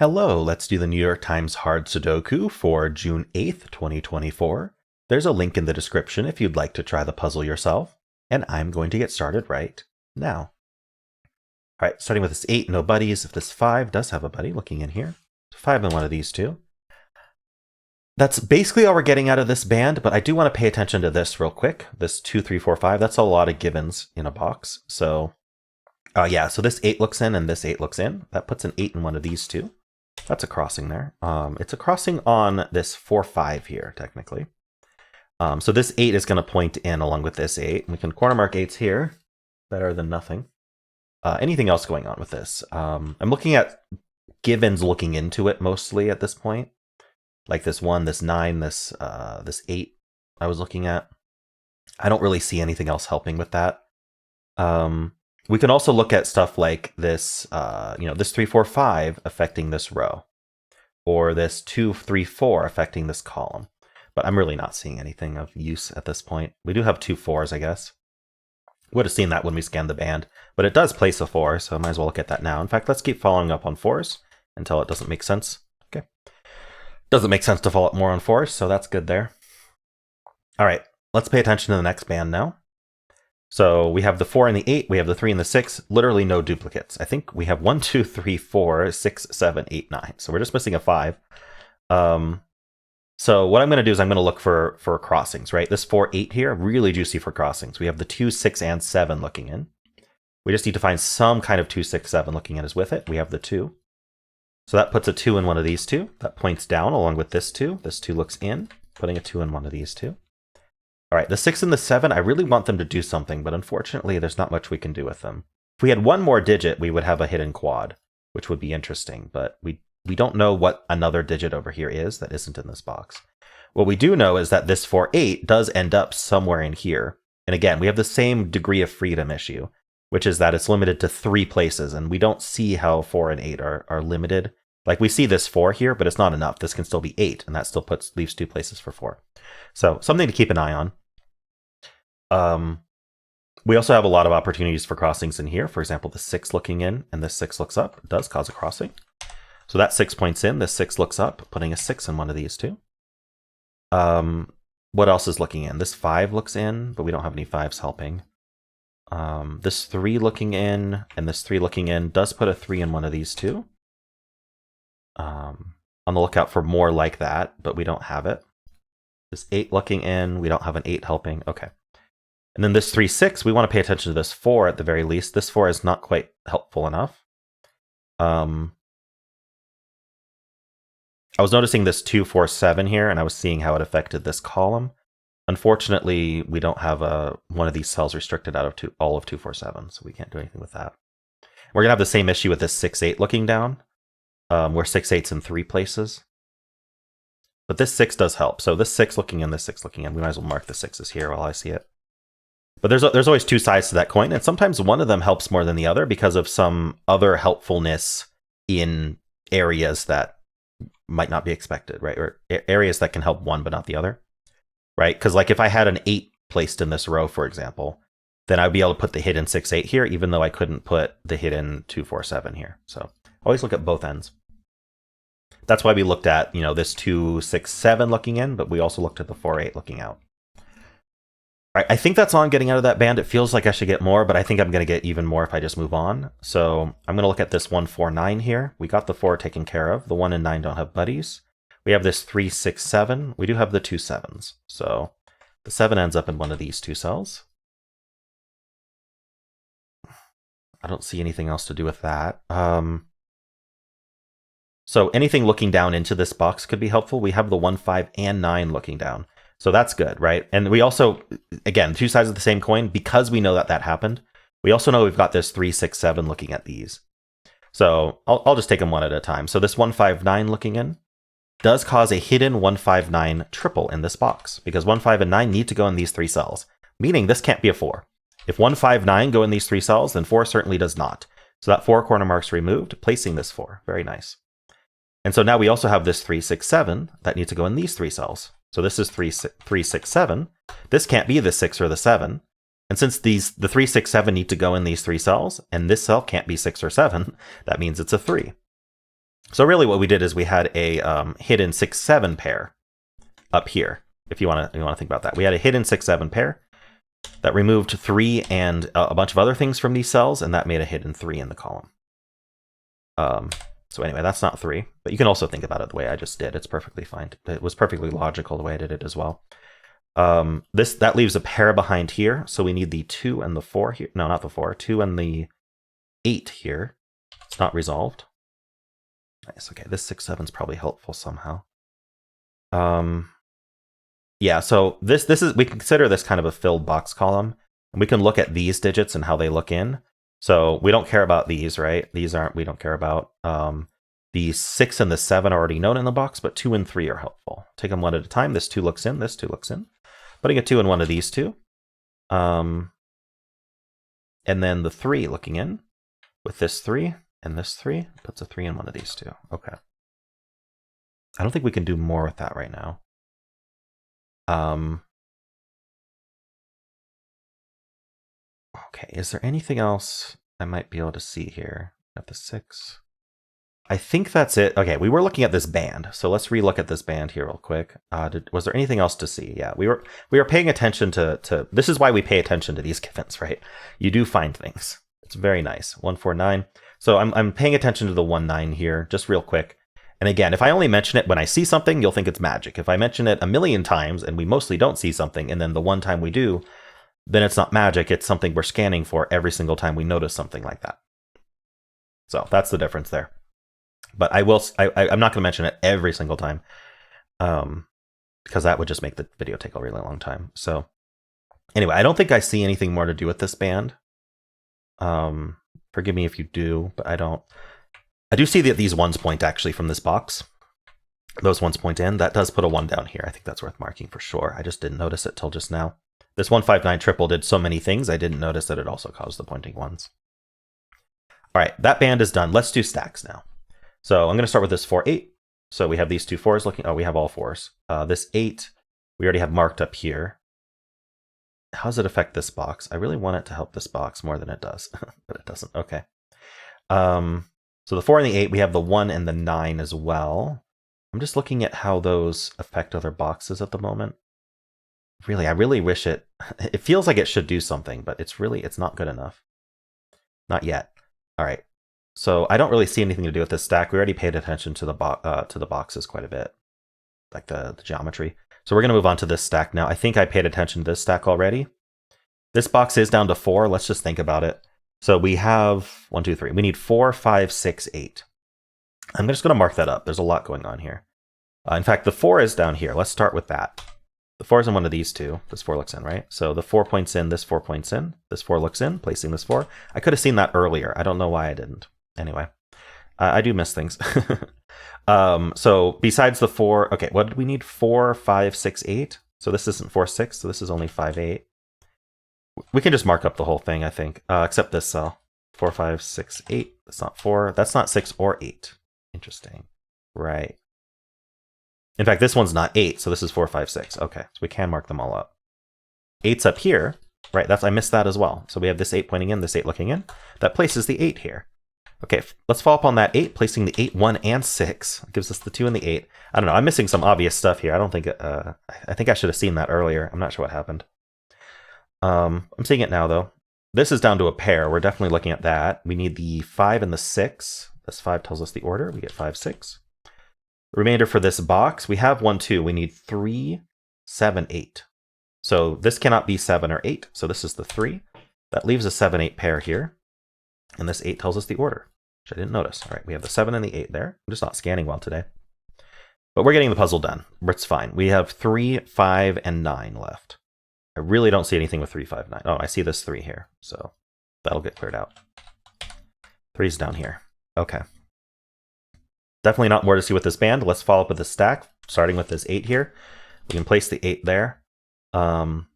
Hello, let's do the New York Times Hard Sudoku for June 8th, 2024. There's a link in the description if you'd like to try the puzzle yourself, and I'm going to get started right now. All right, starting with this 8, no buddies. If this 5 does have a buddy, looking in here, 5 in one of these two. That's basically all we're getting out of this band, but I do want to pay attention to this real quick. This 2, 3, 4, 5, that's a lot of givens in a box. So, yeah, so this 8 looks in and this 8 looks in. That puts an 8 in one of these two. That's a crossing there. It's a crossing on this 4, 5 here, technically. So this 8 is going to point in along with this 8. We can corner mark 8s here. Better than nothing. Anything else going on with this? I'm looking at givens looking into it mostly at this point. Like this 1, this 9, this 8 I was looking at. I don't really see anything else helping with that. We can also look at stuff like this, this 3, 4, 5 affecting this row, or this 2, 3, 4 affecting this column. But I'm really not seeing anything of use at this point. We do have 2 4s, I guess. Would have seen that when we scanned the band, but it does place a 4, so I might as well look at that now. In fact, let's keep following up on 4s until it doesn't make sense. Okay. Doesn't make sense to follow up more on 4s, so that's good there. All right, let's pay attention to the next band now. So we have the 4 and the 8, we have the 3 and the 6, literally no duplicates. I think we have 1, 2, 3, 4, 6, 7, 8, 9. So we're just missing a 5. So what I'm going to do is I'm going to look for crossings, right? This 4, 8 here, really juicy for crossings. We have the 2, 6, and 7 looking in. We just need to find some kind of 2, 6, 7 looking in as with it. We have the 2. So that puts a 2 in one of these two. That points down along with this 2. This 2 looks in, putting a 2 in one of these two. All right, the 6 and the 7, I really want them to do something, but unfortunately, there's not much we can do with them. If we had one more digit, we would have a hidden quad, which would be interesting, but we don't know what another digit over here is that isn't in this box. What we do know is that this 4, 8 does end up somewhere in here. And again, we have the same degree of freedom issue, which is that it's limited to 3 places, and we don't see how 4 and 8 are limited. Like we see this 4 here, but it's not enough. This can still be 8, and that still leaves 2 places for 4. So something to keep an eye on. We also have a lot of opportunities for crossings in here. For example, the 6 looking in and this 6 looks up does cause a crossing. So that 6 points in, this 6 looks up, putting a 6 in one of these two. What else is looking in? This 5 looks in, but we don't have any 5s helping. This 3 looking in and this 3 looking in does put a 3 in one of these two. On the lookout for more like that, but we don't have it. This 8 looking in, we don't have an 8 helping. Okay. And then this 3, 6, we want to pay attention to this 4 at the very least. This 4 is not quite helpful enough. I was noticing this 2, 4, 7 here, and I was seeing how it affected this column. Unfortunately, we don't have one of these cells restricted out of all of 2, 4, 7, so we can't do anything with that. We're going to have the same issue with this 6, 8 looking down, where 6, 8's in 3 places. But this 6 does help. So this 6 looking in, this 6 looking in. We might as well mark the 6s here while I see it. But there's always 2 sides to that coin, and sometimes one of them helps more than the other because of some other helpfulness in areas that might not be expected, right? Or areas that can help one but not the other, right? Because like if I had an 8 placed in this row, for example, then I'd be able to put the hidden 6, 8 here, even though I couldn't put the hidden 2, 4, 7 here. So always look at both ends. That's why we looked at, this 2, 6, 7 looking in, but we also looked at the 4, 8 looking out. All right, I think that's all I'm getting out of that band. It feels like I should get more, but I think I'm going to get even more if I just move on. So I'm going to look at this 1, 4, 9 here. We got the 4 taken care of. The 1 and 9 don't have buddies. We have this 3, 6, 7. We do have the 2 7s. So the 7 ends up in one of these 2 cells. I don't see anything else to do with that. So anything looking down into this box could be helpful. We have the 1, 5, and 9 looking down. So that's good, right? And we also, again, 2 sides of the same coin, because we know that happened. We also know we've got this 3, 6, 7 looking at these. So I'll just take them one at a time. So this 1, 5, 9 looking in does cause a hidden 1, 5, 9 triple in this box, because 1, 5, and 9 need to go in these 3 cells, meaning this can't be a 4. If 1, 5, 9 go in these 3 cells, then 4 certainly does not. So that 4 corner mark's removed, placing this 4. Very nice. And so now we also have this 3, 6, 7 that needs to go in these 3 cells. So this is 3, 6, 7. This can't be the 6 or the 7. And since the 3, 6, 7 need to go in these 3 cells, and this cell can't be 6 or 7, that means it's a 3. So really what we did is we had a hidden 6-7 pair up here. If you want to think about that. We had a hidden 6-7 pair that removed 3 and a bunch of other things from these cells, and that made a hidden 3 in the column. So anyway, that's not 3, but you can also think about it the way I just did. It's perfectly fine. It was perfectly logical the way I did it as well. That leaves a pair behind here, so we need the 2 and the 4 here. No, not the 4. 2 and the 8 here. It's not resolved. Nice. Okay, this 6-7 is probably helpful somehow. Yeah, so this is, we consider this kind of a filled box column, and we can look at these digits and how they look in. So we don't care about these, right? We don't care about. The 6 and the 7 are already known in the box, but 2 and 3 are helpful. Take them one at a time. This 2 looks in, this 2 looks in. Putting a 2 in one of these two. And then the 3 looking in with this 3 and this 3 puts a 3 in one of these two. Okay. I don't think we can do more with that right now. Okay, is there anything else I might be able to see here? At the 6. I think that's it. Okay, we were looking at this band, so let's relook at this band here real quick. Was there anything else to see? Yeah, we were paying attention to this is why we pay attention to these givens, right? You do find things. It's very nice. 149. So I'm paying attention to the 19 here, just real quick. And again, if I only mention it when I see something, you'll think it's magic. If I mention it a million times and we mostly don't see something, and then the one time we do, then it's not magic. It's something we're scanning for every single time we notice something like that. So that's the difference there. But I'm not going to mention it every single time, because that would just make the video take a really long time. So anyway, I don't think I see anything more to do with this band. Forgive me if you do, but I don't. I do see that these ones point actually from this box. Those ones point in. That does put a 1 down here. I think that's worth marking for sure. I just didn't notice it till just now. This 159 triple did so many things, I didn't notice that it also caused the pointing ones. All right, that band is done. Let's do stacks now. So I'm going to start with this 4-8. So we have these two 4s looking. Oh, we have all 4s. This 8, we already have marked up here. How does it affect this box? I really want it to help this box more than it does, but it doesn't. Okay. So the 4 and the 8, we have the 1 and the 9 as well. I'm just looking at how those affect other boxes at the moment. Really, I really wish it feels like it should do something, but it's not good enough. Not yet. All right. So I don't really see anything to do with this stack. We already paid attention to the boxes quite a bit, like the geometry. So we're going to move on to this stack now. I think I paid attention to this stack already. This box is down to 4. Let's just think about it. So we have 1, 2, 3. We need 4, 5, 6, 8. I'm just going to mark that up. There's a lot going on here. In fact, the 4 is down here. Let's start with that. The 4 is in one of these two. This 4 looks in, right? So the 4 points in, this 4 points in, this 4 looks in, placing this 4. I could have seen that earlier. I don't know why I didn't. Anyway, I do miss things. So besides the 4, okay, what did we need? 4, 5, 6, 8. So this isn't 4, 6, so this is only 5, 8. We can just mark up the whole thing, I think, except this cell. 4, 5, 6, 8. That's not 4. That's not 6 or 8. Interesting. Right. In fact, this one's not 8, so this is 4, 5, 6. Okay, so we can mark them all up. 8's up here. Right, I missed that as well. So we have this 8 pointing in, this 8 looking in. That places the 8 here. Okay, let's follow up on that 8, placing the 8, 1, and 6. It gives us the 2 and the 8. I don't know, I'm missing some obvious stuff here. I don't think, I think I should have seen that earlier. I'm not sure what happened. I'm seeing it now, though. This is down to a pair. We're definitely looking at that. We need the 5 and the 6. This 5 tells us the order. We get 5, 6. Remainder for this box, we have 1, 2. We need 3, 7, 8. So this cannot be 7 or 8. So this is the 3. That leaves a 7, 8 pair here. And this 8 tells us the order, which I didn't notice. All right, we have the 7 and the 8 there. I'm just not scanning well today. But we're getting the puzzle done. It's fine. We have 3, 5, and 9 left. I really don't see anything with 3, 5, 9. Oh, I see this 3 here. So that'll get cleared out. 3's down here. Okay. Definitely not more to see with this band. Let's follow up with the stack, starting with this 8 here. We can place the 8 there. I'm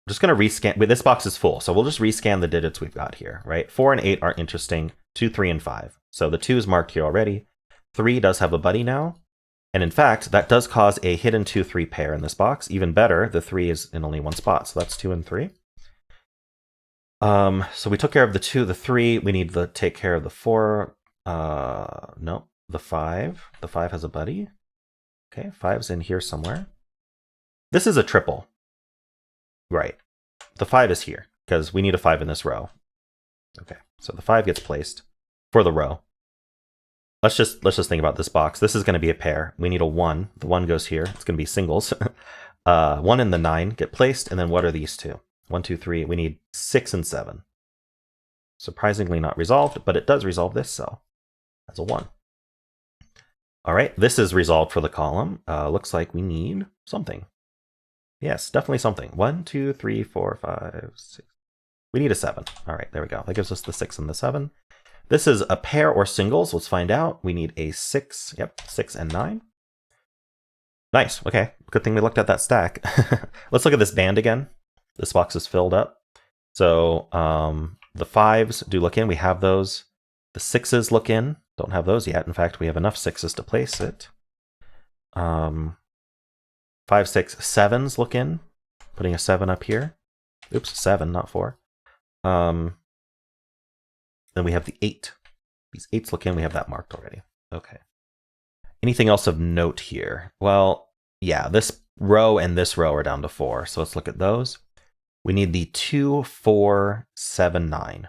just going to rescan. This box is full, so we'll just rescan the digits we've got here, right? 4 and 8 aren't interesting. 2, 3, and 5. So the 2 is marked here already. 3 does have a buddy now. And in fact, that does cause a hidden 2, 3 pair in this box. Even better, the 3 is in only one spot, so that's 2 and 3. So we took care of the 2, the 3. We need to take care of the 4. No, the 5. The 5 has a buddy. Okay, 5's in here somewhere. This is a triple. Right. The 5 is here, because we need a 5 in this row. Okay, so the 5 gets placed for the row. Let's just think about this box. This is going to be a pair. We need a 1. The 1 goes here. It's going to be singles. 1 and the 9 get placed, and then what are these two? 1, 2, 3. We need 6 and 7. Surprisingly not resolved, but it does resolve this cell. That's a 1. All right, this is resolved for the column. Looks like we need something. Yes, definitely something. 1, 2, 3, 4, 5, 6. We need a 7. All right, there we go. That gives us the 6 and the 7. This is a pair or singles. Let's find out. We need a 6. Yep, 6 and 9. Nice. Okay, good thing we looked at that stack. Let's look at this band again. This box is filled up. So the 5s do look in. We have those. The 6s look in. Don't have those yet. In fact, we have enough 6s to place it. 5, 6, 7s look in. Putting a 7 up here. Oops, 7, not 4. Then we have the 8. These 8s look in. We have that marked already. Okay. Anything else of note here? Well, yeah, this row and this row are down to 4. So let's look at those. We need the 2, 4, 7, 9.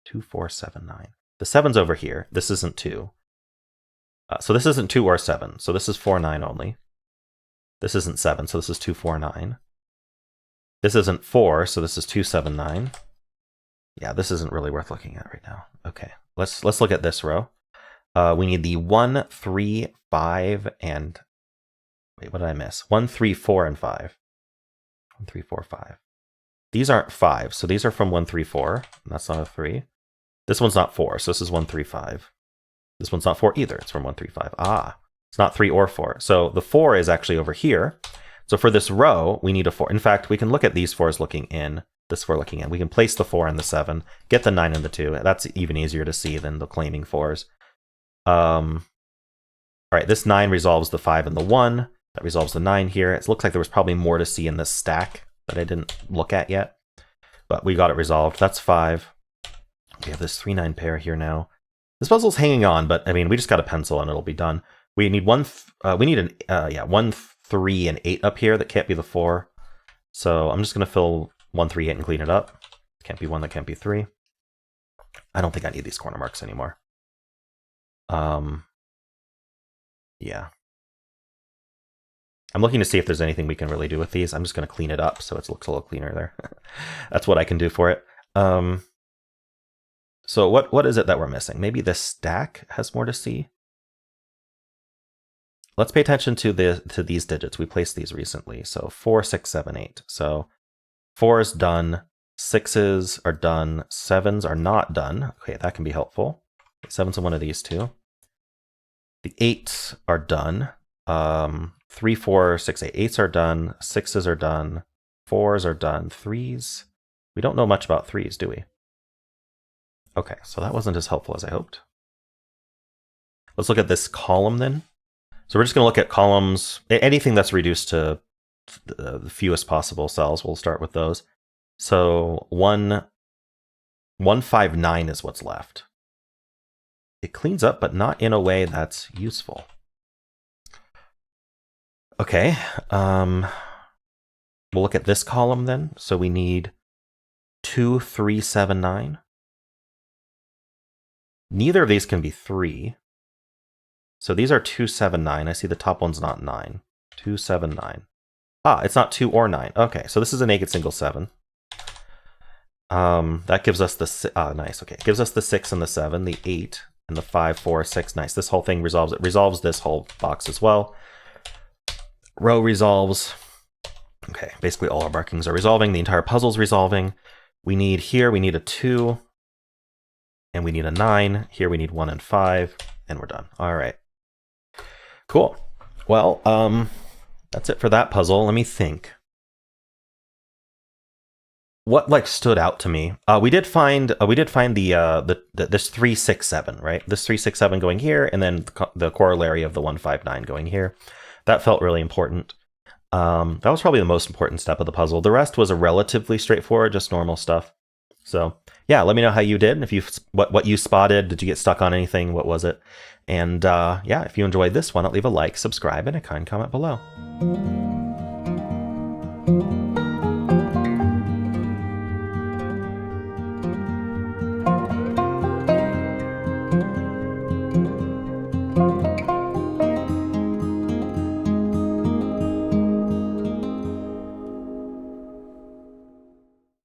2, 4, 7, 9. The 7's over here. This isn't 2. So this isn't 2 or 7. So this is 4, 9 only. This isn't 7. So this is 2, 4, 9. This isn't 4. So this is 2, 7, 9. Yeah, this isn't really worth looking at right now. Okay, let's look at this row. We need the 1, 3, 5, and... Wait, what did I miss? 1, 3, 4, and 5. 1, 3, 4, 5. These aren't 5, so these are from 1, 3, 4. That's not a 3. This one's not 4, so this is 1, 3, 5. This one's not 4 either. It's from 1, 3, 5. Ah, it's not 3 or 4. So the 4 is actually over here. So for this row, we need a 4. In fact, we can look at these 4s looking in. This 4 looking in. We can place the 4 and the 7. Get the 9 and the 2. That's even easier to see than the claiming 4s. All right, this 9 resolves the 5 and the 1. That resolves the 9 here. It looks like there was probably more to see in this stack that I didn't look at yet. But we got it resolved. That's 5. We have this 3, 9 pair here now. This puzzle's hanging on, but I mean, we just got a pencil and it'll be done. We need 1, 3, and 8 up here. That can't be the 4. So I'm just going to fill 1, 3, 8 and clean it up. Can't be 1, that can't be 3. I don't think I need these corner marks anymore. Yeah. I'm looking to see if there's anything we can really do with these. I'm just going to clean it up so it looks a little cleaner there. That's what I can do for it. So what is it that we're missing? Maybe this stack has more to see. Let's pay attention to these digits. We placed these recently. So 4, 6, 7, 8. So 4 is done. 6s are done. 7s are not done. Okay, that can be helpful. 7's in one of these two. The 8s are done. 3, 4, 6, 8. 8s are done. 6s are done. 4s are done. 3s. We don't know much about 3s, do we? Okay, so that wasn't as helpful as I hoped. Let's look at this column then. So we're just going to look at columns. Anything that's reduced to the fewest possible cells, we'll start with those. So 1, 1, 5, 9 is what's left. It cleans up, but not in a way that's useful. Okay, we'll look at this column then. So we need 2, 3, 7, 9. Neither of these can be 3. So these are 2, 7, 9. I see the top one's not 9. 2, 7, 9. Ah, it's not 2 or 9. Okay, so this is a naked single 7. That gives us the... nice, okay. It gives us the 6 and the 7, the 8, and the 5, 4, 6. Nice. This whole thing resolves. It resolves this whole box as well. Row resolves. Okay, basically all our markings are resolving. The entire puzzle's resolving. We need here, we need a 2. And we need a 9. Here we need 1 and 5. And we're done. All right. Cool. Well, that's it for that puzzle. Let me think. What stood out to me? We did find this 3, 6, 7, right? This 3, 6, 7 going here, and then the corollary of the 1, 5, 9 going here. That felt really important. That was probably the most important step of the puzzle. The rest was a relatively straightforward, just normal stuff. So yeah, let me know how you did. If you what you spotted, did you get stuck on anything? What was it? And yeah, if you enjoyed this one, leave a like, subscribe, and a kind comment below.